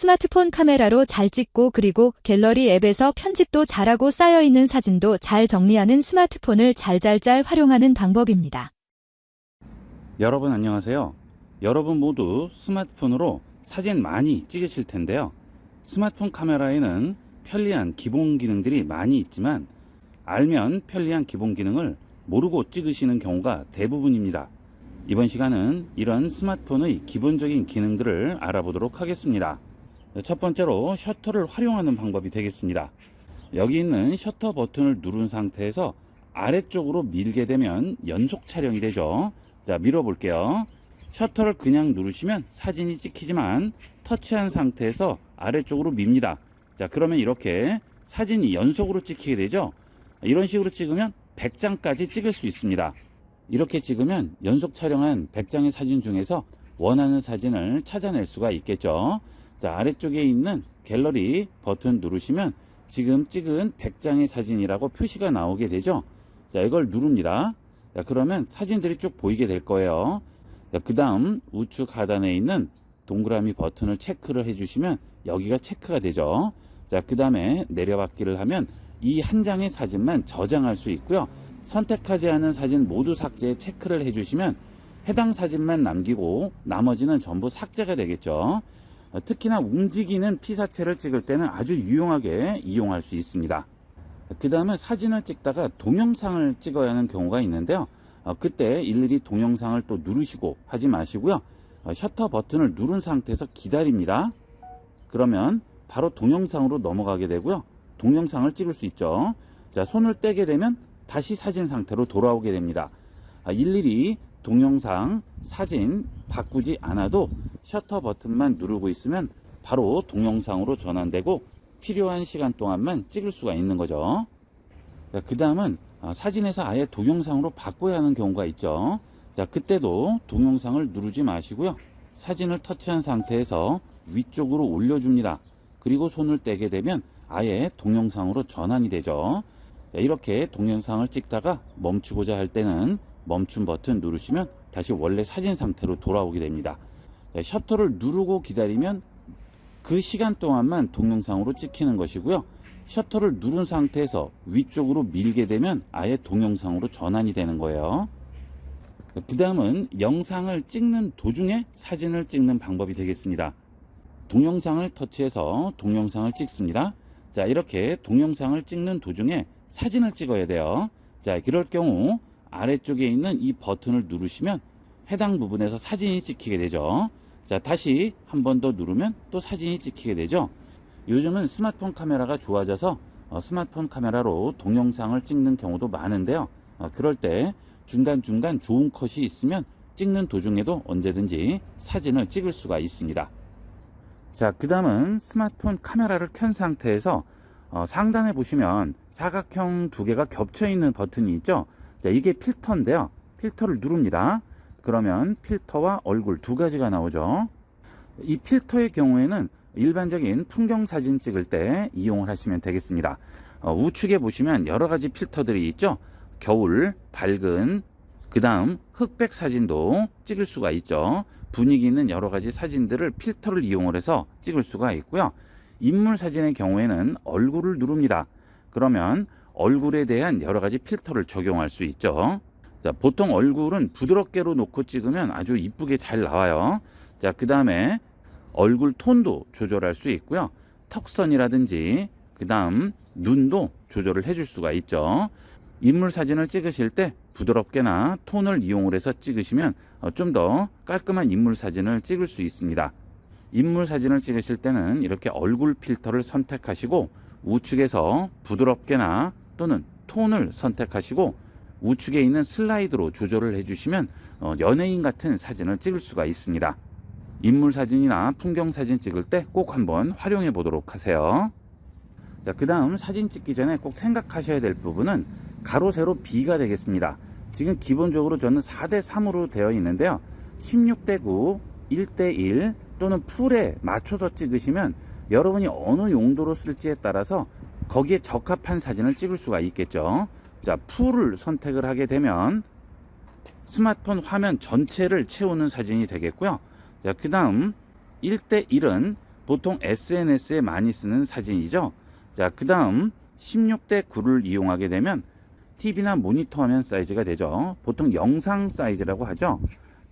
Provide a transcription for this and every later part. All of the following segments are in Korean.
스마트폰 카메라로 잘 찍고 그리고 갤러리 앱에서 편집도 잘하고 쌓여있는 사진도 잘 정리하는 스마트폰을 잘 활용하는 방법입니다. 여러분 안녕하세요. 여러분 모두 스마트폰으로 사진 많이 찍으실 텐데요. 스마트폰 카메라에는 편리한 기본 기능들이 많이 있지만 알면 편리한 기본 기능을 모르고 찍으시는 경우가 대부분입니다. 이번 시간은 이런 스마트폰의 기본적인 기능들을 알아보도록 하겠습니다. 첫 번째로 셔터를 활용하는 방법이 되겠습니다. 여기 있는 셔터 버튼을 누른 상태에서 아래쪽으로 밀게 되면 연속 촬영이 되죠. 자, 밀어 볼게요. 셔터를 그냥 누르시면 사진이 찍히지만 터치한 상태에서 아래쪽으로 밉니다. 자, 그러면 이렇게 사진이 연속으로 찍히게 되죠. 이런 식으로 찍으면 100장까지 찍을 수 있습니다. 이렇게 찍으면 연속 촬영한 100장의 사진 중에서 원하는 사진을 찾아낼 수가 있겠죠. 자, 아래쪽에 있는 갤러리 버튼 누르시면 지금 찍은 100장의 사진이라고 표시가 나오게 되죠. 자, 이걸 누릅니다. 자, 그러면 사진들이 쭉 보이게 될 거예요. 그 다음 우측 하단에 있는 동그라미 버튼을 체크를 해주시면 여기가 체크가 되죠. 자, 그 다음에 내려받기를 하면 이 한 장의 사진만 저장할 수 있고요. 선택하지 않은 사진 모두 삭제에 체크를 해주시면 해당 사진만 남기고 나머지는 전부 삭제가 되겠죠. 특히나 움직이는 피사체를 찍을 때는 아주 유용하게 이용할 수 있습니다. 그 다음에 사진을 찍다가 동영상을 찍어야 하는 경우가 있는데요. 그때 일일이 동영상을 또 누르시고 하지 마시고요. 셔터 버튼을 누른 상태에서 기다립니다. 그러면 바로 동영상으로 넘어가게 되고요. 동영상을 찍을 수 있죠. 자, 손을 떼게 되면 다시 사진 상태로 돌아오게 됩니다. 일일이 동영상, 사진 바꾸지 않아도 셔터 버튼만 누르고 있으면 바로 동영상으로 전환되고 필요한 시간 동안만 찍을 수가 있는 거죠. 그 다음은 사진에서 아예 동영상으로 바꿔야 하는 경우가 있죠. 자, 그때도 동영상을 누르지 마시고요. 사진을 터치한 상태에서 위쪽으로 올려줍니다. 그리고 손을 떼게 되면 아예 동영상으로 전환이 되죠. 자, 이렇게 동영상을 찍다가 멈추고자 할 때는 멈춤 버튼 누르시면 다시 원래 사진 상태로 돌아오게 됩니다. 자, 셔터를 누르고 기다리면 그 시간 동안만 동영상으로 찍히는 것이고요. 셔터를 누른 상태에서 위쪽으로 밀게 되면 아예 동영상으로 전환이 되는 거예요. 그 다음은 영상을 찍는 도중에 사진을 찍는 방법이 되겠습니다. 동영상을 터치해서 동영상을 찍습니다. 자, 이렇게 동영상을 찍는 도중에 사진을 찍어야 돼요. 자, 그럴 경우 아래쪽에 있는 이 버튼을 누르시면 해당 부분에서 사진이 찍히게 되죠. 자, 다시 한 번 더 누르면 또 사진이 찍히게 되죠. 요즘은 스마트폰 카메라가 좋아져서 스마트폰 카메라로 동영상을 찍는 경우도 많은데요. 그럴 때 중간중간 좋은 컷이 있으면 찍는 도중에도 언제든지 사진을 찍을 수가 있습니다. 자, 그 다음은 스마트폰 카메라를 켠 상태에서 상단에 보시면 사각형 두 개가 겹쳐 있는 버튼이 있죠. 자, 이게 필터인데요. 필터를 누릅니다. 그러면 필터와 얼굴 두 가지가 나오죠. 이 필터의 경우에는 일반적인 풍경 사진 찍을 때 이용을 하시면 되겠습니다. 우측에 보시면 여러 가지 필터들이 있죠. 겨울, 밝은, 그 다음 흑백 사진도 찍을 수가 있죠. 분위기 있는 여러 가지 사진들을 필터를 이용을 해서 찍을 수가 있고요. 인물 사진의 경우에는 얼굴을 누릅니다. 그러면 얼굴에 대한 여러 가지 필터를 적용할 수 있죠. 자, 보통 얼굴은 부드럽게로 놓고 찍으면 아주 이쁘게 잘 나와요. 자, 그 다음에 얼굴 톤도 조절할 수 있고요. 턱선이라든지 그 다음 눈도 조절을 해줄 수가 있죠. 인물 사진을 찍으실 때 부드럽게나 톤을 이용을 해서 찍으시면 좀 더 깔끔한 인물 사진을 찍을 수 있습니다. 인물 사진을 찍으실 때는 이렇게 얼굴 필터를 선택하시고 우측에서 부드럽게나 또는 톤을 선택하시고 우측에 있는 슬라이드로 조절을 해주시면 연예인 같은 사진을 찍을 수가 있습니다. 인물 사진이나 풍경 사진 찍을 때 꼭 한번 활용해 보도록 하세요. 자, 그 다음 사진 찍기 전에 꼭 생각하셔야 될 부분은 가로 세로 B가 되겠습니다. 지금 기본적으로 저는 4:3으로 되어 있는데요. 16:9, 1:1 또는 풀에 맞춰서 찍으시면 여러분이 어느 용도로 쓸지에 따라서 거기에 적합한 사진을 찍을 수가 있겠죠. 자, 풀을 선택을 하게 되면 스마트폰 화면 전체를 채우는 사진이 되겠고요. 자, 그 다음 1:1은 보통 SNS에 많이 쓰는 사진이죠. 자, 그 다음 16:9를 이용하게 되면 TV나 모니터 화면 사이즈가 되죠. 보통 영상 사이즈라고 하죠.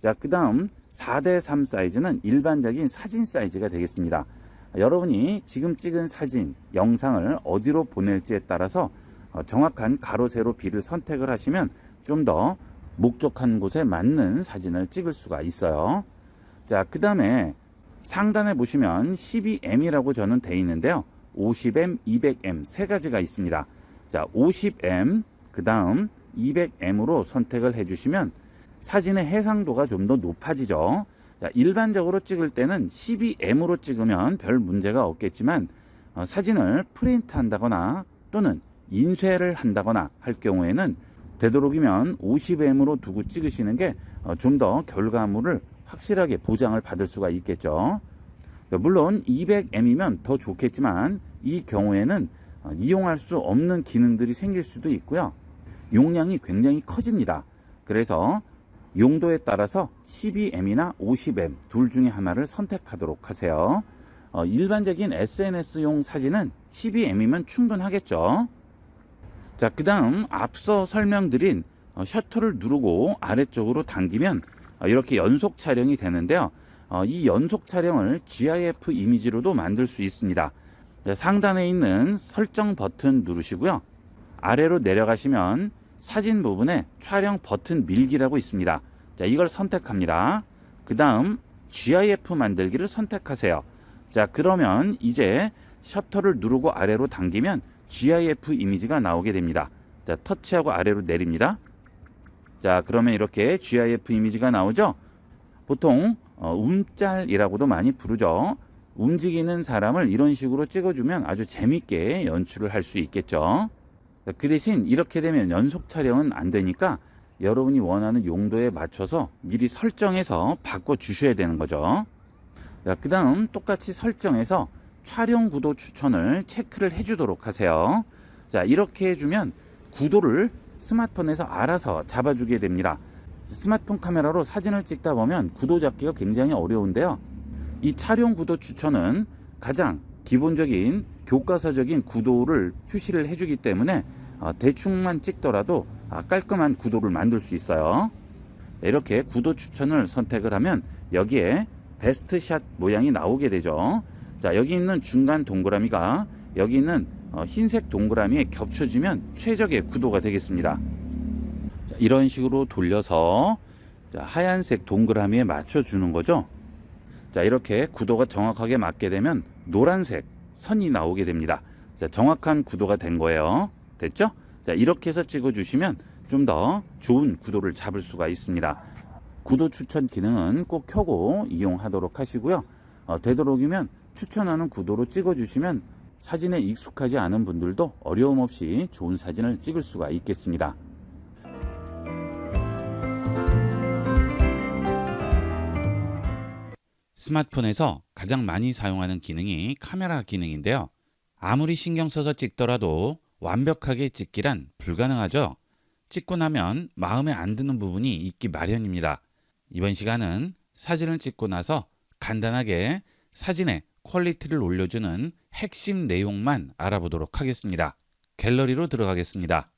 자, 그 다음 4:3 사이즈는 일반적인 사진 사이즈가 되겠습니다. 여러분이 지금 찍은 사진, 영상을 어디로 보낼지에 따라서 정확한 가로, 세로, 비를 선택을 하시면 좀 더 목적한 곳에 맞는 사진을 찍을 수가 있어요. 자, 그 다음에 상단에 보시면 12M이라고 저는 되어 있는데요. 50M, 200M 세 가지가 있습니다. 자, 50M, 그 다음 200M으로 선택을 해주시면 사진의 해상도가 좀 더 높아지죠. 자, 일반적으로 찍을 때는 12M으로 찍으면 별 문제가 없겠지만 사진을 프린트 한다거나 또는 인쇄를 한다거나 할 경우에는 되도록이면 50M으로 두고 찍으시는 게 좀 더 결과물을 확실하게 보장을 받을 수가 있겠죠. 물론 200M이면 더 좋겠지만 이 경우에는 이용할 수 없는 기능들이 생길 수도 있고요. 용량이 굉장히 커집니다. 그래서 용도에 따라서 12M이나 50M 둘 중에 하나를 선택하도록 하세요. 일반적인 SNS용 사진은 12M이면 충분하겠죠. 자, 그 다음 앞서 설명드린 셔터를 누르고 아래쪽으로 당기면 이렇게 연속 촬영이 되는데요. 이 연속 촬영을 GIF 이미지로도 만들 수 있습니다. 자, 상단에 있는 설정 버튼 누르시고요. 아래로 내려가시면 사진 부분에 촬영 버튼 밀기라고 있습니다. 자, 이걸 선택합니다. 그 다음 GIF 만들기를 선택하세요. 자, 그러면 이제 셔터를 누르고 아래로 당기면 GIF 이미지가 나오게 됩니다. 자, 터치하고 아래로 내립니다. 자, 그러면 이렇게 GIF 이미지가 나오죠. 보통 움짤이라고도 많이 부르죠. 움직이는 사람을 이런 식으로 찍어주면 아주 재밌게 연출을 할 수 있겠죠. 그 대신 이렇게 되면 연속 촬영은 안 되니까 여러분이 원하는 용도에 맞춰서 미리 설정해서 바꿔 주셔야 되는 거죠. 그 다음 똑같이 설정해서 촬영 구도 추천을 체크를 해주도록 하세요. 자, 이렇게 해주면 구도를 스마트폰에서 알아서 잡아주게 됩니다. 스마트폰 카메라로 사진을 찍다 보면 구도 잡기가 굉장히 어려운데요. 이 촬영 구도 추천은 가장 기본적인 교과서적인 구도를 표시를 해주기 때문에 대충만 찍더라도 깔끔한 구도를 만들 수 있어요. 이렇게 구도 추천을 선택을 하면 여기에 베스트 샷 모양이 나오게 되죠. 자, 여기 있는 중간 동그라미가 여기 있는 흰색 동그라미에 겹쳐지면 최적의 구도가 되겠습니다. 자, 이런 식으로 돌려서 하얀색 동그라미에 맞춰주는 거죠. 자, 이렇게 구도가 정확하게 맞게 되면 노란색 선이 나오게 됩니다. 자, 정확한 구도가 된 거예요. 됐죠? 자, 이렇게 해서 찍어주시면 좀 더 좋은 구도를 잡을 수가 있습니다. 구도 추천 기능은 꼭 켜고 이용하도록 하시고요. 되도록이면 추천하는 구도로 찍어주시면 사진에 익숙하지 않은 분들도 어려움 없이 좋은 사진을 찍을 수가 있겠습니다. 스마트폰에서 가장 많이 사용하는 기능이 카메라 기능인데요. 아무리 신경 써서 찍더라도 완벽하게 찍기란 불가능하죠. 찍고 나면 마음에 안 드는 부분이 있기 마련입니다. 이번 시간은 사진을 찍고 나서 간단하게 사진의 퀄리티를 올려주는 핵심 내용만 알아보도록 하겠습니다. 갤러리로 들어가겠습니다.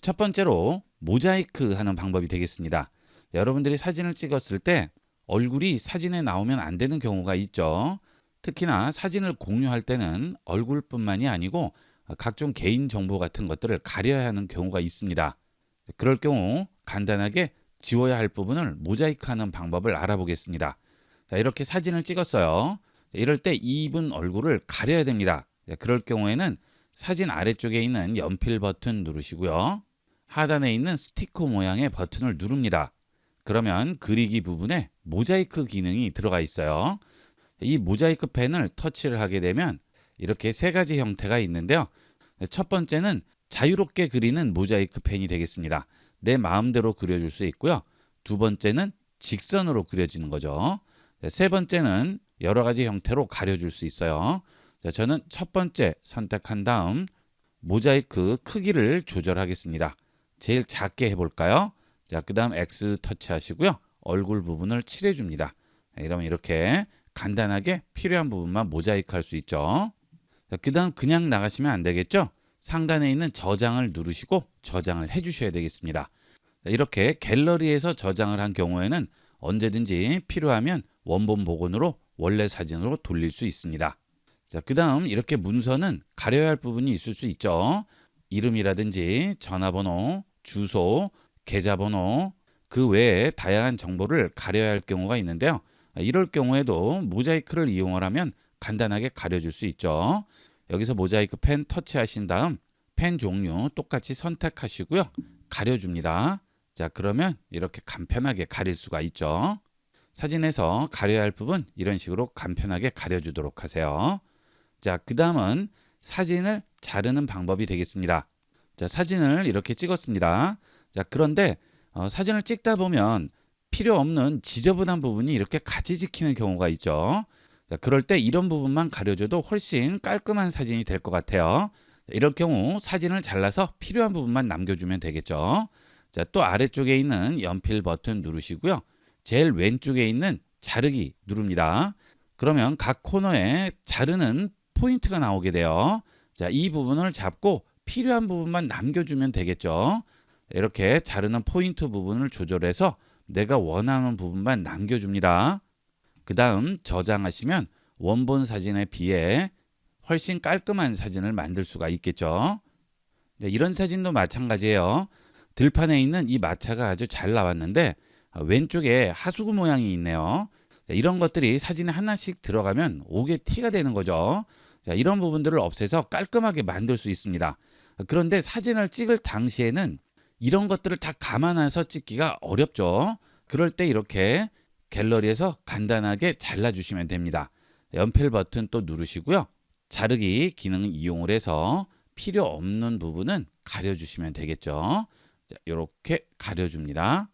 첫 번째로 모자이크 하는 방법이 되겠습니다. 여러분들이 사진을 찍었을 때 얼굴이 사진에 나오면 안 되는 경우가 있죠. 특히나 사진을 공유할 때는 얼굴뿐만이 아니고 각종 개인정보 같은 것들을 가려야 하는 경우가 있습니다. 그럴 경우 간단하게 지워야 할 부분을 모자이크하는 방법을 알아보겠습니다. 자, 이렇게 사진을 찍었어요. 이럴 때 이분 얼굴을 가려야 됩니다. 그럴 경우에는 사진 아래쪽에 있는 연필 버튼 누르시고요. 하단에 있는 스티커 모양의 버튼을 누릅니다. 그러면 그리기 부분에 모자이크 기능이 들어가 있어요. 이 모자이크 펜을 터치를 하게 되면 이렇게 세 가지 형태가 있는데요. 첫 번째는 자유롭게 그리는 모자이크 펜이 되겠습니다. 내 마음대로 그려줄 수 있고요. 두 번째는 직선으로 그려지는 거죠. 세 번째는 여러 가지 형태로 가려줄 수 있어요. 저는 첫 번째 선택한 다음 모자이크 크기를 조절하겠습니다. 제일 작게 해볼까요? 자, 그 다음 X 터치하시고요. 얼굴 부분을 칠해줍니다. 이러면 이렇게 간단하게 필요한 부분만 모자이크 할 수 있죠. 그 다음 그냥 나가시면 안 되겠죠. 상단에 있는 저장을 누르시고 저장을 해 주셔야 되겠습니다. 이렇게 갤러리에서 저장을 한 경우에는 언제든지 필요하면 원본 복원으로 원래 사진으로 돌릴 수 있습니다. 자, 그 다음 이렇게 문서는 가려야 할 부분이 있을 수 있죠. 이름이라든지 전화번호, 주소, 계좌번호, 그 외에 다양한 정보를 가려야 할 경우가 있는데요. 이럴 경우에도 모자이크를 이용을 하면 간단하게 가려줄 수 있죠. 여기서 모자이크 펜 터치하신 다음 펜 종류 똑같이 선택하시고요. 가려줍니다. 자, 그러면 이렇게 간편하게 가릴 수가 있죠. 사진에서 가려야 할 부분 이런 식으로 간편하게 가려주도록 하세요. 자, 그 다음은 사진을 자르는 방법이 되겠습니다. 자, 사진을 이렇게 찍었습니다. 자, 그런데 사진을 찍다 보면 필요 없는 지저분한 부분이 이렇게 가지 찍히는 경우가 있죠. 자, 그럴 때 이런 부분만 가려줘도 훨씬 깔끔한 사진이 될 것 같아요. 이럴 경우 사진을 잘라서 필요한 부분만 남겨주면 되겠죠. 자, 또 아래쪽에 있는 연필 버튼 누르시고요. 제일 왼쪽에 있는 자르기 누릅니다. 그러면 각 코너에 자르는 포인트가 나오게 돼요. 자, 이 부분을 잡고 필요한 부분만 남겨주면 되겠죠. 이렇게 자르는 포인트 부분을 조절해서 내가 원하는 부분만 남겨줍니다. 그 다음 저장하시면 원본 사진에 비해 훨씬 깔끔한 사진을 만들 수가 있겠죠. 네, 이런 사진도 마찬가지예요. 들판에 있는 이 마차가 아주 잘 나왔는데 왼쪽에 하수구 모양이 있네요. 자, 이런 것들이 사진에 하나씩 들어가면 옥에 티가 되는 거죠. 자, 이런 부분들을 없애서 깔끔하게 만들 수 있습니다. 그런데 사진을 찍을 당시에는 이런 것들을 다 감안해서 찍기가 어렵죠. 그럴 때 이렇게 갤러리에서 간단하게 잘라주시면 됩니다. 연필 버튼 또 누르시고요. 자르기 기능을 이용을 해서 필요 없는 부분은 가려주시면 되겠죠. 자, 이렇게 가려줍니다.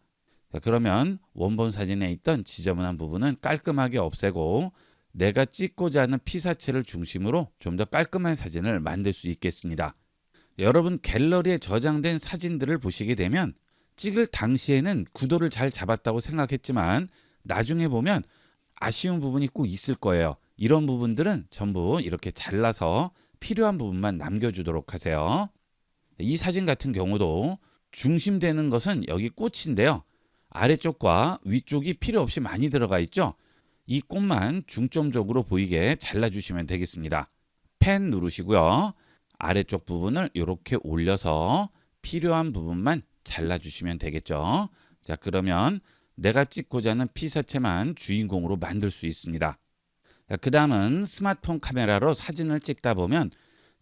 자, 그러면 원본 사진에 있던 지저분한 부분은 깔끔하게 없애고 내가 찍고자 하는 피사체를 중심으로 좀 더 깔끔한 사진을 만들 수 있겠습니다. 여러분 갤러리에 저장된 사진들을 보시게 되면 찍을 당시에는 구도를 잘 잡았다고 생각했지만 나중에 보면 아쉬운 부분이 꼭 있을 거예요. 이런 부분들은 전부 이렇게 잘라서 필요한 부분만 남겨주도록 하세요. 이 사진 같은 경우도 중심되는 것은 여기 꽃인데요. 아래쪽과 위쪽이 필요 없이 많이 들어가 있죠. 이 꽃만 중점적으로 보이게 잘라주시면 되겠습니다. 펜 누르시고요. 아래쪽 부분을 이렇게 올려서 필요한 부분만 잘라주시면 되겠죠. 자, 그러면 내가 찍고자 하는 피사체만 주인공으로 만들 수 있습니다. 그 다음은 스마트폰 카메라로 사진을 찍다 보면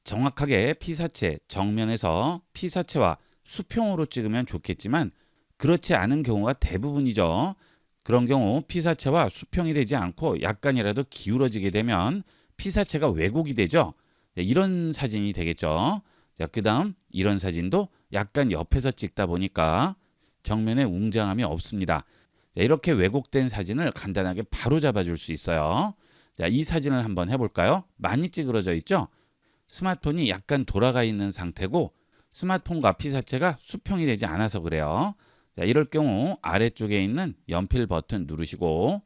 정확하게 피사체 정면에서 피사체와 수평으로 찍으면 좋겠지만 그렇지 않은 경우가 대부분이죠. 그런 경우 피사체와 수평이 되지 않고 약간이라도 기울어지게 되면 피사체가 왜곡이 되죠. 이런 사진이 되겠죠. 자, 그 다음 이런 사진도 약간 옆에서 찍다 보니까 정면에 웅장함이 없습니다. 자, 이렇게 왜곡된 사진을 간단하게 바로 잡아줄 수 있어요. 자, 이 사진을 한번 해볼까요? 많이 찌그러져 있죠? 스마트폰이 약간 돌아가 있는 상태고 스마트폰과 피사체가 수평이 되지 않아서 그래요. 자, 이럴 경우 아래쪽에 있는 연필 버튼 누르시고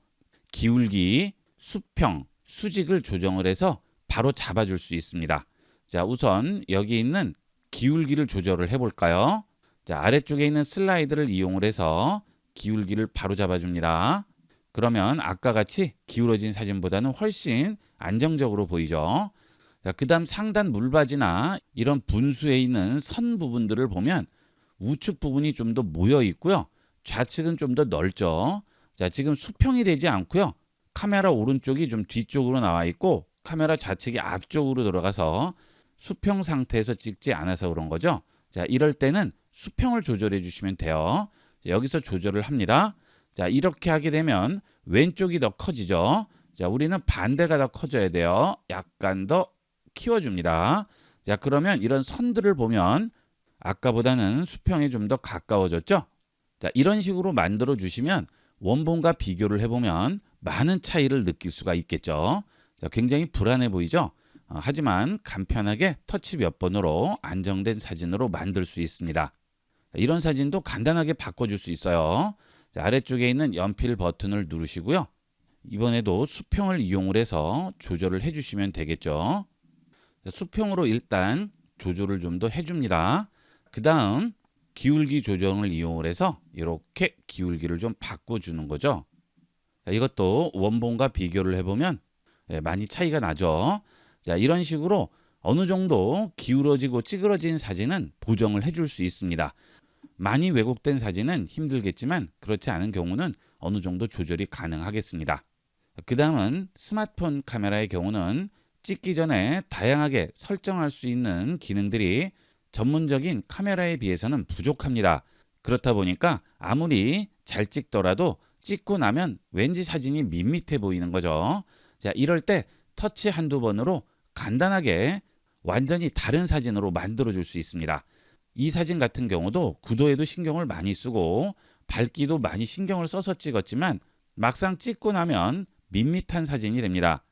기울기, 수평, 수직을 조정을 해서 바로 잡아줄 수 있습니다. 자, 우선 여기 있는 기울기를 조절을 해볼까요? 자, 아래쪽에 있는 슬라이드를 이용을 해서 기울기를 바로 잡아줍니다. 그러면 아까 같이 기울어진 사진보다는 훨씬 안정적으로 보이죠. 자, 그 다음 상단 물바지나 이런 분수에 있는 선 부분들을 보면 우측 부분이 좀 더 모여 있고요. 좌측은 좀 더 넓죠. 자, 지금 수평이 되지 않고요. 카메라 오른쪽이 좀 뒤쪽으로 나와 있고 카메라 좌측이 앞쪽으로 들어가서 수평 상태에서 찍지 않아서 그런 거죠. 자, 이럴 때는 수평을 조절해 주시면 돼요. 자, 여기서 조절을 합니다. 자, 이렇게 하게 되면 왼쪽이 더 커지죠. 자, 우리는 반대가 더 커져야 돼요. 약간 더 키워줍니다. 자, 그러면 이런 선들을 보면 아까보다는 수평이 좀 더 가까워졌죠. 자, 이런 식으로 만들어 주시면 원본과 비교를 해보면 많은 차이를 느낄 수가 있겠죠. 자, 굉장히 불안해 보이죠. 하지만 간편하게 터치 몇 번으로 안정된 사진으로 만들 수 있습니다. 이런 사진도 간단하게 바꿔줄 수 있어요. 자, 아래쪽에 있는 연필 버튼을 누르시고요. 이번에도 수평을 이용을 해서 조절을 해주시면 되겠죠. 수평으로 일단 조절을 좀 더 해줍니다. 그 다음 기울기 조정을 이용을 해서 이렇게 기울기를 좀 바꿔주는 거죠. 이것도 원본과 비교를 해보면 많이 차이가 나죠. 자, 이런 식으로 어느 정도 기울어지고 찌그러진 사진은 보정을 해줄 수 있습니다. 많이 왜곡된 사진은 힘들겠지만 그렇지 않은 경우는 어느 정도 조절이 가능하겠습니다. 그 다음은 스마트폰 카메라의 경우는 찍기 전에 다양하게 설정할 수 있는 기능들이 전문적인 카메라에 비해서는 부족합니다. 그렇다 보니까 아무리 잘 찍더라도 찍고 나면 왠지 사진이 밋밋해 보이는 거죠. 자, 이럴 때 터치 한두 번으로 간단하게 완전히 다른 사진으로 만들어 줄 수 있습니다. 이 사진 같은 경우도 구도에도 신경을 많이 쓰고 밝기도 많이 신경을 써서 찍었지만 막상 찍고 나면 밋밋한 사진이 됩니다.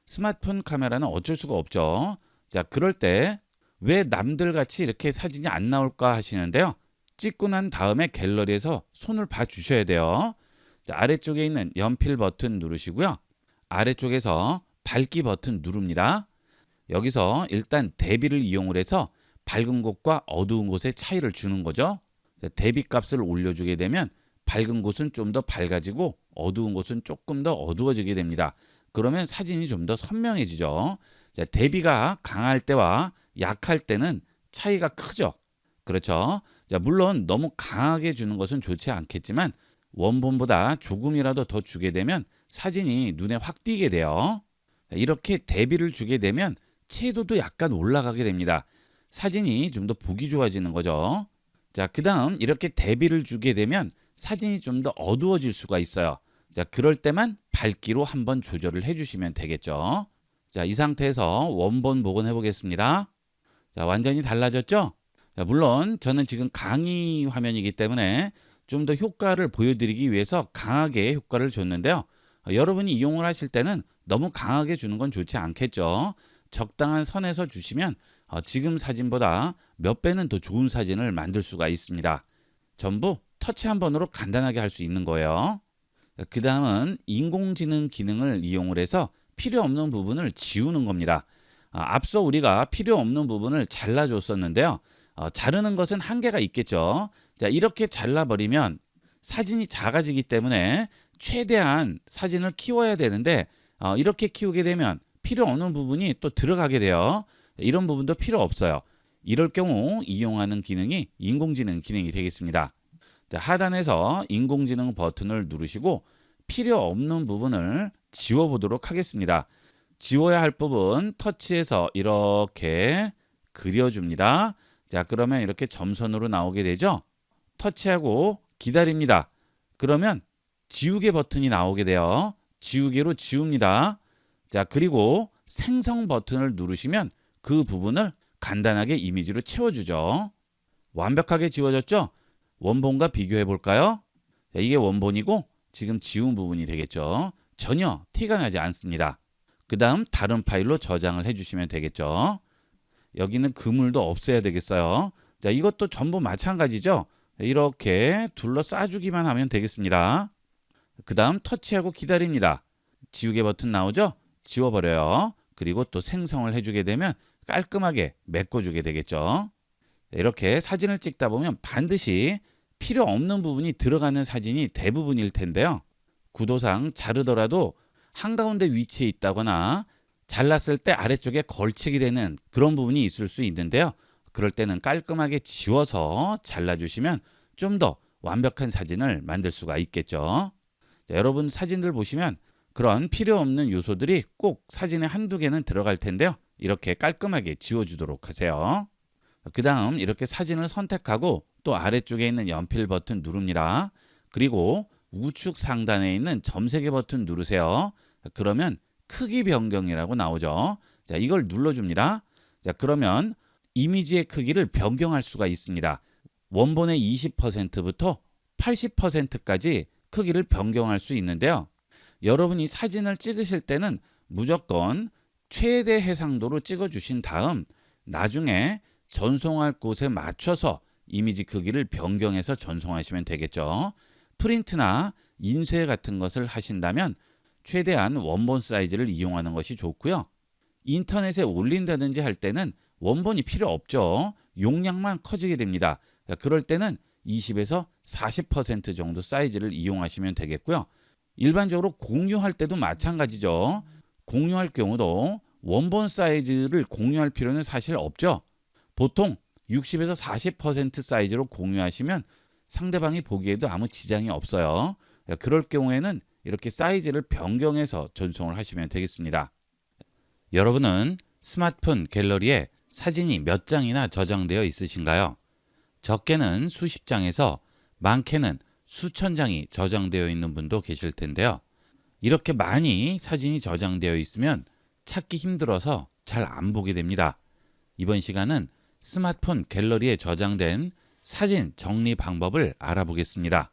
스마트폰 카메라는 어쩔 수가 없죠. 자, 그럴 때 왜 남들 같이 이렇게 사진이 안 나올까 하시는데요. 찍고 난 다음에 갤러리에서 손을 봐 주셔야 돼요. 자, 아래쪽에 있는 연필 버튼 누르시고요. 아래쪽에서 밝기 버튼 누릅니다. 여기서 일단 대비를 이용을 해서 밝은 곳과 어두운 곳의 차이를 주는 거죠. 자, 대비 값을 올려주게 되면 밝은 곳은 좀 더 밝아지고 어두운 곳은 조금 더 어두워지게 됩니다. 그러면 사진이 좀 더 선명해지죠. 자, 대비가 강할 때와 약할 때는 차이가 크죠. 그렇죠. 자, 물론 너무 강하게 주는 것은 좋지 않겠지만 원본보다 조금이라도 더 주게 되면 사진이 눈에 확 띄게 돼요. 자, 이렇게 대비를 주게 되면 채도도 약간 올라가게 됩니다. 사진이 좀 더 보기 좋아지는 거죠. 자, 그 다음 이렇게 대비를 주게 되면 사진이 좀 더 어두워질 수가 있어요. 자, 그럴 때만 밝기로 한번 조절을 해주시면 되겠죠. 자, 이 상태에서 원본 복원해 보겠습니다. 자, 완전히 달라졌죠? 자, 물론 저는 지금 강의 화면이기 때문에 좀 더 효과를 보여드리기 위해서 강하게 효과를 줬는데요. 여러분이 이용을 하실 때는 너무 강하게 주는 건 좋지 않겠죠. 적당한 선에서 주시면 지금 사진보다 몇 배는 더 좋은 사진을 만들 수가 있습니다. 전부 터치 한 번으로 간단하게 할 수 있는 거예요. 그 다음은 인공지능 기능을 이용을 해서 필요 없는 부분을 지우는 겁니다. 앞서 우리가 필요 없는 부분을 잘라줬었는데요. 자르는 것은 한계가 있겠죠. 자, 이렇게 잘라버리면 사진이 작아지기 때문에 최대한 사진을 키워야 되는데 이렇게 키우게 되면 필요 없는 부분이 또 들어가게 돼요. 이런 부분도 필요 없어요. 이럴 경우 이용하는 기능이 인공지능 기능이 되겠습니다. 자, 하단에서 인공지능 버튼을 누르시고 필요 없는 부분을 지워보도록 하겠습니다. 지워야 할 부분 터치해서 이렇게 그려줍니다. 자, 그러면 이렇게 점선으로 나오게 되죠. 터치하고 기다립니다. 그러면 지우개 버튼이 나오게 돼요. 지우개로 지웁니다. 자, 그리고 생성 버튼을 누르시면 그 부분을 간단하게 이미지로 채워주죠. 완벽하게 지워졌죠? 원본과 비교해 볼까요? 자, 이게 원본이고 지금 지운 부분이 되겠죠. 전혀 티가 나지 않습니다. 그 다음 다른 파일로 저장을 해주시면 되겠죠. 여기는 그물도 없애야 되겠어요. 자, 이것도 전부 마찬가지죠. 이렇게 둘러싸주기만 하면 되겠습니다. 그 다음 터치하고 기다립니다. 지우개 버튼 나오죠? 지워버려요. 그리고 또 생성을 해주게 되면 깔끔하게 메꿔주게 되겠죠. 이렇게 사진을 찍다 보면 반드시 필요 없는 부분이 들어가는 사진이 대부분일 텐데요. 구도상 자르더라도 한가운데 위치에 있다거나 잘랐을 때 아래쪽에 걸치게 되는 그런 부분이 있을 수 있는데요. 그럴 때는 깔끔하게 지워서 잘라주시면 좀 더 완벽한 사진을 만들 수가 있겠죠. 자, 여러분 사진들 보시면 그런 필요 없는 요소들이 꼭 사진에 한두 개는 들어갈 텐데요. 이렇게 깔끔하게 지워주도록 하세요. 그 다음 이렇게 사진을 선택하고 또 아래쪽에 있는 연필 버튼 누릅니다. 그리고 우측 상단에 있는 점세개 버튼 누르세요. 그러면 크기 변경이라고 나오죠. 자, 이걸 눌러줍니다. 자, 그러면 이미지의 크기를 변경할 수가 있습니다. 원본의 20%부터 80%까지 크기를 변경할 수 있는데요. 여러분이 사진을 찍으실 때는 무조건 최대 해상도로 찍어주신 다음 나중에 전송할 곳에 맞춰서 이미지 크기를 변경해서 전송하시면 되겠죠. 프린트나 인쇄 같은 것을 하신다면 최대한 원본 사이즈를 이용하는 것이 좋고요. 인터넷에 올린다든지 할 때는 원본이 필요 없죠. 용량만 커지게 됩니다. 그럴 때는 20에서 40% 정도 사이즈를 이용하시면 되겠고요. 일반적으로 공유할 때도 마찬가지죠. 공유할 경우도 원본 사이즈를 공유할 필요는 사실 없죠. 보통 60에서 40% 사이즈로 공유하시면 상대방이 보기에도 아무 지장이 없어요. 그럴 경우에는 이렇게 사이즈를 변경해서 전송을 하시면 되겠습니다. 여러분은 스마트폰 갤러리에 사진이 몇 장이나 저장되어 있으신가요? 적게는 수십 장에서 많게는 수천 장이 저장되어 있는 분도 계실 텐데요. 이렇게 많이 사진이 저장되어 있으면 찾기 힘들어서 잘 안 보게 됩니다. 이번 시간은 스마트폰 갤러리에 저장된 사진 정리 방법을 알아보겠습니다.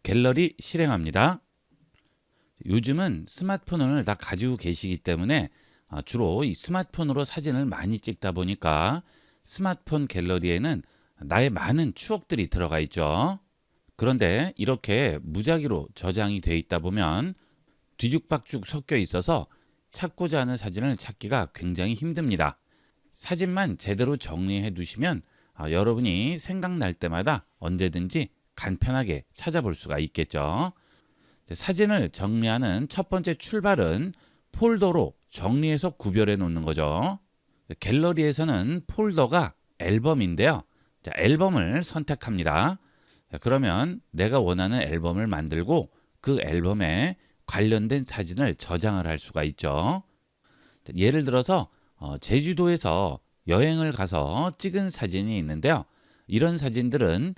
갤러리 실행합니다. 요즘은 스마트폰을 다 가지고 계시기 때문에 주로 이 스마트폰으로 사진을 많이 찍다 보니까 스마트폰 갤러리에는 나의 많은 추억들이 들어가 있죠. 그런데 이렇게 무작위로 저장이 돼 있다 보면 뒤죽박죽 섞여 있어서 찾고자 하는 사진을 찾기가 굉장히 힘듭니다. 사진만 제대로 정리해 두시면 여러분이 생각날 때마다 언제든지 간편하게 찾아볼 수가 있겠죠. 사진을 정리하는 첫 번째 출발은 폴더로 정리해서 구별해 놓는 거죠. 갤러리에서는 폴더가 앨범인데요. 앨범을 선택합니다. 그러면 내가 원하는 앨범을 만들고 그 앨범에 관련된 사진을 저장을 할 수가 있죠. 예를 들어서 제주도에서 여행을 가서 찍은 사진이 있는데요. 이런 사진들은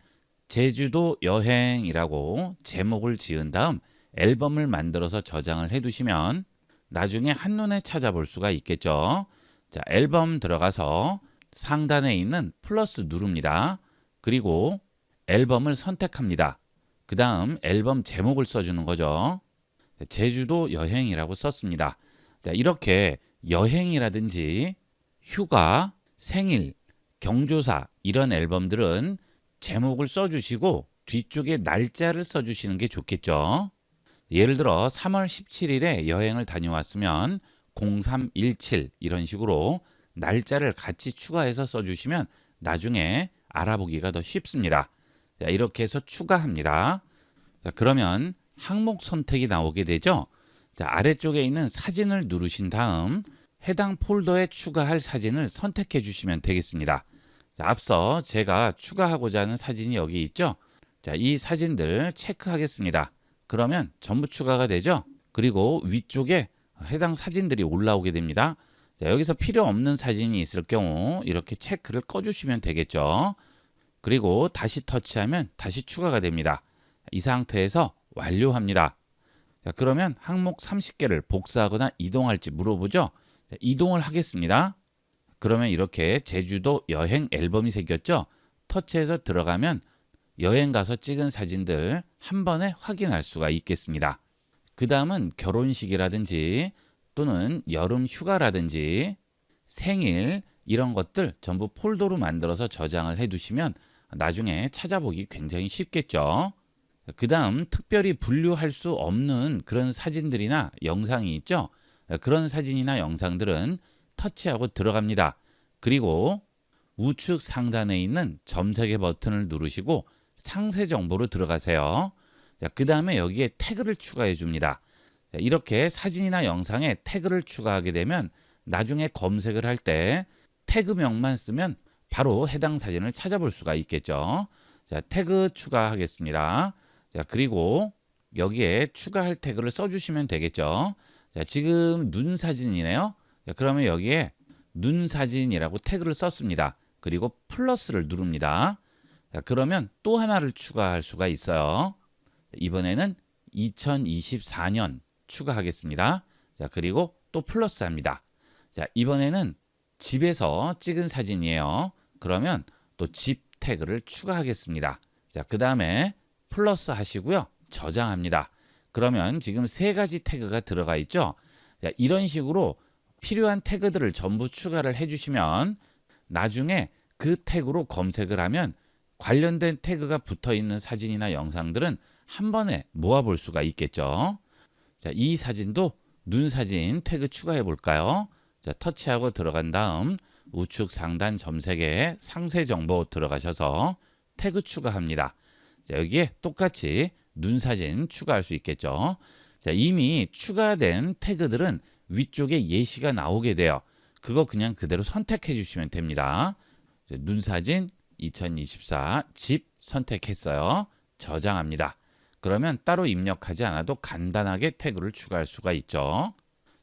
제주도 여행이라고 제목을 지은 다음 앨범을 만들어서 저장을 해두시면 나중에 한눈에 찾아볼 수가 있겠죠. 자, 앨범 들어가서 상단에 있는 플러스 누릅니다. 그리고 앨범을 선택합니다. 그 다음 앨범 제목을 써주는 거죠. 제주도 여행이라고 썼습니다. 자, 이렇게 여행이라든지 휴가, 생일, 경조사 이런 앨범들은 제목을 써주시고 뒤쪽에 날짜를 써주시는 게 좋겠죠. 예를 들어 3월 17일에 여행을 다녀왔으면 0317 이런 식으로 날짜를 같이 추가해서 써주시면 나중에 알아보기가 더 쉽습니다. 자, 이렇게 해서 추가합니다. 자, 그러면 항목 선택이 나오게 되죠. 자, 아래쪽에 있는 사진을 누르신 다음 해당 폴더에 추가할 사진을 선택해 주시면 되겠습니다. 자, 앞서 제가 추가하고자 하는 사진이 여기 있죠. 자, 이 사진들 체크하겠습니다. 그러면 전부 추가가 되죠. 그리고 위쪽에 해당 사진들이 올라오게 됩니다. 자, 여기서 필요 없는 사진이 있을 경우 이렇게 체크를 꺼주시면 되겠죠. 그리고 다시 터치하면 다시 추가가 됩니다. 이 상태에서 완료합니다. 자, 그러면 항목 30개를 복사하거나 이동할지 물어보죠. 자, 이동을 하겠습니다. 그러면 이렇게 제주도 여행 앨범이 생겼죠. 터치해서 들어가면 여행 가서 찍은 사진들 한 번에 확인할 수가 있겠습니다. 그 다음은 결혼식이라든지 또는 여름 휴가라든지 생일 이런 것들 전부 폴더로 만들어서 저장을 해 두시면 나중에 찾아보기 굉장히 쉽겠죠. 그 다음 특별히 분류할 수 없는 그런 사진들이나 영상이 있죠. 그런 사진이나 영상들은 터치하고 들어갑니다. 그리고 우측 상단에 있는 점색의 버튼을 누르시고 상세 정보로 들어가세요. 그 다음에 여기에 태그를 추가해 줍니다. 이렇게 사진이나 영상에 태그를 추가하게 되면 나중에 검색을 할 때 태그명만 쓰면 바로 해당 사진을 찾아볼 수가 있겠죠. 자, 태그 추가하겠습니다. 자, 그리고 여기에 추가할 태그를 써주시면 되겠죠. 자, 지금 눈 사진이네요. 자, 그러면 여기에 눈 사진이라고 태그를 썼습니다. 그리고 플러스를 누릅니다. 자, 그러면 또 하나를 추가할 수가 있어요. 이번에는 2024년 추가하겠습니다. 자, 그리고 또 플러스 합니다. 자, 이번에는 집에서 찍은 사진이에요. 그러면 또 집 태그를 추가하겠습니다. 자, 그 다음에 플러스 하시고요. 저장합니다. 그러면 지금 세 가지 태그가 들어가 있죠. 자, 이런 식으로 필요한 태그들을 전부 추가를 해주시면 나중에 그 태그로 검색을 하면 관련된 태그가 붙어 있는 사진이나 영상들은 한 번에 모아볼 수가 있겠죠. 자, 이 사진도 눈 사진 태그 추가해 볼까요? 자, 터치하고 들어간 다음 우측 상단 점색에 상세 정보 들어가셔서 태그 추가합니다. 자, 여기에 똑같이 눈 사진 추가할 수 있겠죠. 자, 이미 추가된 태그들은 위쪽에 예시가 나오게 돼요. 그거 그냥 그대로 선택해 주시면 됩니다. 자, 눈 사진 2024 집 선택했어요. 저장합니다. 그러면 따로 입력하지 않아도 간단하게 태그를 추가할 수가 있죠.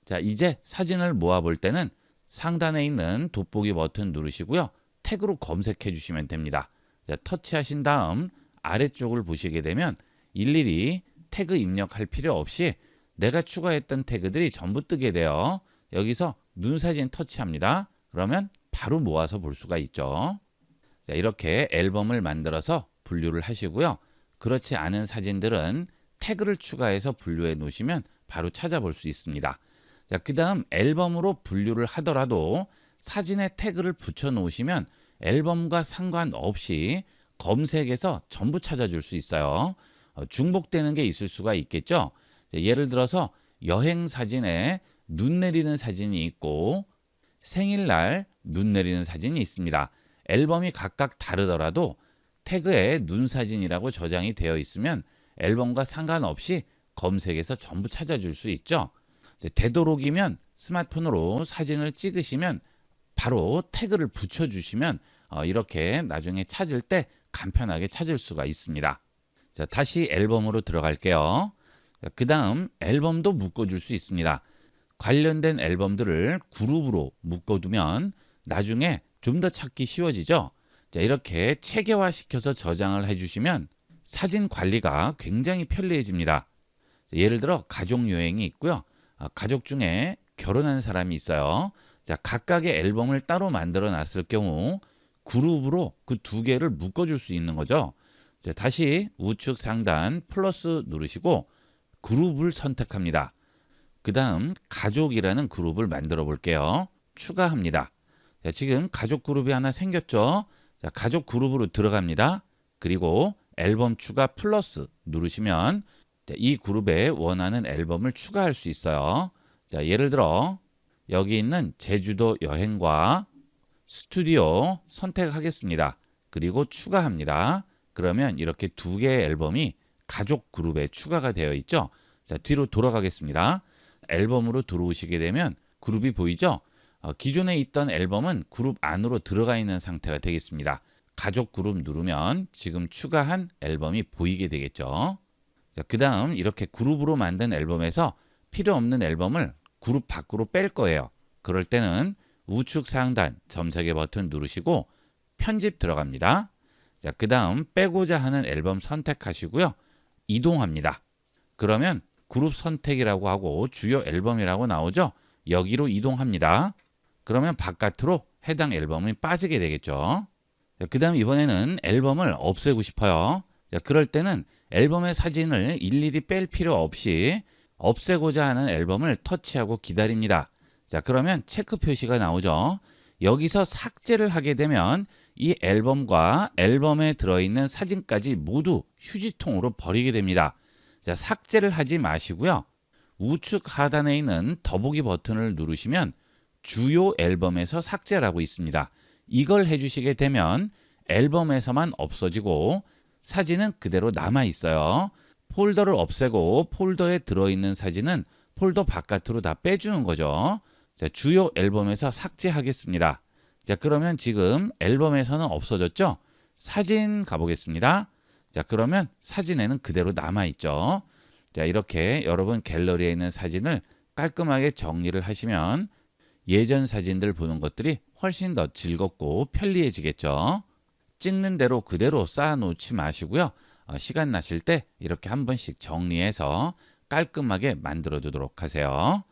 자, 이제 사진을 모아 볼 때는 상단에 있는 돋보기 버튼 누르시고요. 태그로 검색해 주시면 됩니다. 자, 터치하신 다음 아래쪽을 보시게 되면 일일이 태그 입력할 필요 없이 내가 추가했던 태그들이 전부 뜨게 돼요. 여기서 눈 사진 터치합니다. 그러면 바로 모아서 볼 수가 있죠. 자, 이렇게 앨범을 만들어서 분류를 하시고요. 그렇지 않은 사진들은 태그를 추가해서 분류해 놓으시면 바로 찾아볼 수 있습니다. 자, 그 다음 앨범으로 분류를 하더라도 사진에 태그를 붙여 놓으시면 앨범과 상관없이 검색해서 전부 찾아줄 수 있어요. 중복되는 게 있을 수가 있겠죠. 자, 예를 들어서 여행 사진에 눈 내리는 사진이 있고 생일날 눈 내리는 사진이 있습니다. 앨범이 각각 다르더라도 태그에 눈 사진이라고 저장이 되어 있으면 앨범과 상관없이 검색해서 전부 찾아줄 수 있죠. 되도록이면 스마트폰으로 사진을 찍으시면 바로 태그를 붙여주시면 이렇게 나중에 찾을 때 간편하게 찾을 수가 있습니다. 자, 다시 앨범으로 들어갈게요. 그 다음 앨범도 묶어줄 수 있습니다. 관련된 앨범들을 그룹으로 묶어두면 나중에 좀 더 찾기 쉬워지죠. 자, 이렇게 체계화 시켜서 저장을 해주시면 사진 관리가 굉장히 편리해집니다. 예를 들어 가족 여행이 있고요. 가족 중에 결혼한 사람이 있어요. 자, 각각의 앨범을 따로 만들어 놨을 경우 그룹으로 그 두 개를 묶어줄 수 있는 거죠. 자, 다시 우측 상단 플러스 누르시고 그룹을 선택합니다. 그 다음 가족이라는 그룹을 만들어 볼게요. 추가합니다. 자, 지금 가족 그룹이 하나 생겼죠. 자, 가족 그룹으로 들어갑니다. 그리고 앨범 추가 플러스 누르시면 이 그룹에 원하는 앨범을 추가할 수 있어요. 자, 예를 들어 여기 있는 제주도 여행과 스튜디오 선택하겠습니다. 그리고 추가합니다. 그러면 이렇게 두 개의 앨범이 가족 그룹에 추가가 되어 있죠. 자, 뒤로 돌아가겠습니다. 앨범으로 들어오시게 되면 그룹이 보이죠? 기존에 있던 앨범은 그룹 안으로 들어가 있는 상태가 되겠습니다. 가족 그룹 누르면 지금 추가한 앨범이 보이게 되겠죠. 자, 그 다음 이렇게 그룹으로 만든 앨범에서 필요 없는 앨범을 그룹 밖으로 뺄 거예요. 그럴 때는 우측 상단 점색의 버튼 누르시고 편집 들어갑니다. 자, 그 다음 빼고자 하는 앨범 선택하시고요. 이동합니다. 그러면 그룹 선택이라고 하고 주요 앨범이라고 나오죠. 여기로 이동합니다. 그러면 바깥으로 해당 앨범이 빠지게 되겠죠. 그 다음 이번에는 앨범을 없애고 싶어요. 자, 그럴 때는 앨범의 사진을 일일이 뺄 필요 없이 없애고자 하는 앨범을 터치하고 기다립니다. 자, 그러면 체크 표시가 나오죠. 여기서 삭제를 하게 되면 이 앨범과 앨범에 들어있는 사진까지 모두 휴지통으로 버리게 됩니다. 자, 삭제를 하지 마시고요. 우측 하단에 있는 더보기 버튼을 누르시면 주요 앨범에서 삭제라고 있습니다. 이걸 해주시게 되면 앨범에서만 없어지고 사진은 그대로 남아 있어요. 폴더를 없애고 폴더에 들어있는 사진은 폴더 바깥으로 다 빼주는 거죠. 자, 주요 앨범에서 삭제하겠습니다. 자, 그러면 지금 앨범에서는 없어졌죠? 사진 가보겠습니다. 자, 그러면 사진에는 그대로 남아 있죠. 자, 이렇게 여러분 갤러리에 있는 사진을 깔끔하게 정리를 하시면 예전 사진들 보는 것들이 훨씬 더 즐겁고 편리해지겠죠. 찍는 대로 그대로 쌓아놓지 마시고요. 시간 나실 때 이렇게 한 번씩 정리해서 깔끔하게 만들어 두도록 하세요.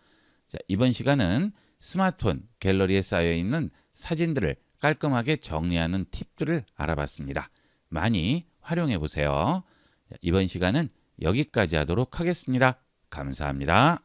자, 이번 시간은 스마트폰 갤러리에 쌓여있는 사진들을 깔끔하게 정리하는 팁들을 알아봤습니다. 많이 활용해 보세요. 이번 시간은 여기까지 하도록 하겠습니다. 감사합니다.